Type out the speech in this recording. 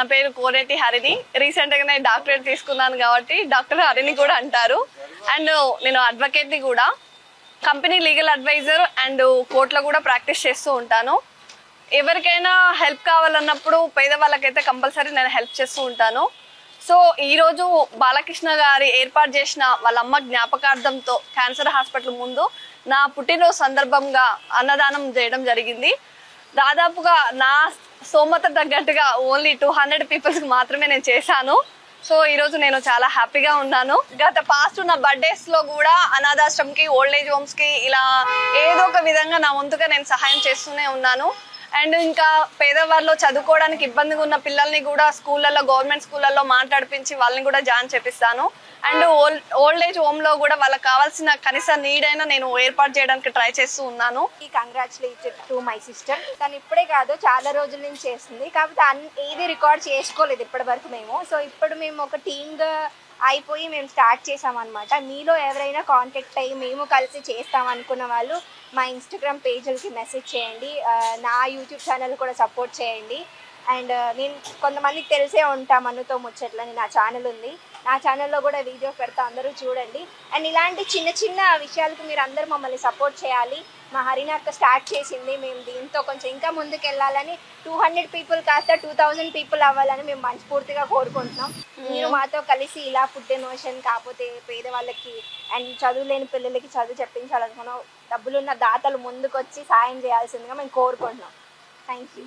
నా పేరు కోనేటి హరిణి. రీసెంట్ గా నేను డాక్టరేట్ తీసుకున్నాను కాబట్టి డాక్టర్ హరిణి కూడా అంటారు. అండ్ నేను అడ్వకేట్ ని కూడా, కంపెనీ లీగల్ అడ్వైజర్ అండ్ కోర్టులో కూడా ప్రాక్టీస్ చేస్తూ ఉంటాను. ఎవరికైనా హెల్ప్ కావాలన్నప్పుడు పేదవాళ్ళకైతే కంపల్సరీ నేను హెల్ప్ చేస్తూ ఉంటాను. సో ఈరోజు బాలకృష్ణ గారి ఏర్పాటు చేసిన వాళ్ళ అమ్మ జ్ఞాపకార్థంతో క్యాన్సర్ హాస్పిటల్ ముందు నా పుట్టినరోజు సందర్భంగా అన్నదానం చేయడం జరిగింది. దాదాపుగా నా స్తోమత తగ్గట్టుగా ఓన్లీ 200 పీపుల్స్కి మాత్రమే నేను చేశాను. సో ఈరోజు నేను చాలా హ్యాపీగా ఉన్నాను. గత పాస్ట్ ఉన్న బర్త్డేస్లో కూడా అనాథాశ్రమంకి, ఓల్డ్ ఏజ్ హోమ్స్కి ఇలా ఏదో ఒక విధంగా నా వంతుగా నేను సహాయం చేస్తూనే ఉన్నాను. అండ్ ఇంకా పేదవాళ్ళు చదువుకోవడానికి ఇబ్బందిగా ఉన్న పిల్లల్ని కూడా స్కూళ్ళల్లో, గవర్నమెంట్ స్కూళ్ళల్లో మాట్లాడిపించి వాళ్ళని కూడా జాయిన్ చేపిస్తాను. అండ్ ఓల్డ్ ఏజ్ హోమ్లో కూడా వాళ్ళకి కావాల్సిన కనీస నీడ్ అయినా నేను ఏర్పాటు చేయడానికి ట్రై చేస్తూ ఉన్నాను. Congratulated to my sister. తను ఇప్పుడే కాదు, చాలా రోజుల నుంచి చేస్తుంది, కాకపోతే ఏది రికార్డ్ చేసుకోలేదు ఇప్పటి వరకు మేము. సో ఇప్పుడు మేము ఒక టీమ్గా అయిపోయి మేము స్టార్ట్ చేసామన్నమాట. మీలో ఎవరైనా కాంటాక్ట్ అయ్యి మేము కలిసి చేస్తాం అనుకున్న వాళ్ళు మా ఇన్స్టాగ్రామ్ పేజీలకి మెసేజ్ చేయండి. నా యూట్యూబ్ ఛానల్ కూడా సపోర్ట్ చేయండి. అండ్ నేను కొంతమందికి తెలిసే ఉంటా మనుతో ముచ్చట్లని నా ఛానల్ ఉంది. నా ఛానల్లో కూడా వీడియో పెడతా, అందరూ చూడండి. అండ్ ఇలాంటి చిన్న చిన్న విషయాలకు మీరు అందరూ మమ్మల్ని సపోర్ట్ చేయాలి. మా హరిణ అక్క స్టార్ట్ చేసింది, మేము దీంతో కొంచెం ఇంకా ముందుకు వెళ్ళాలని, 200 పీపుల్ కాస్త 2000 పీపుల్ అవ్వాలని మేము మనస్ఫూర్తిగా కోరుకుంటున్నాం. మీరు మాతో కలిసి ఇలా ఫుడ్ డొనేషన్, కాకపోతే పేదవాళ్ళకి అండ్ చదువులేని పిల్లలకి చదువు చెప్పించాలనుకున్నాం, డబ్బులున్న దాతలు ముందుకు వచ్చి సాయం చేయాల్సిందిగా మేము కోరుకుంటున్నాం. Thank you.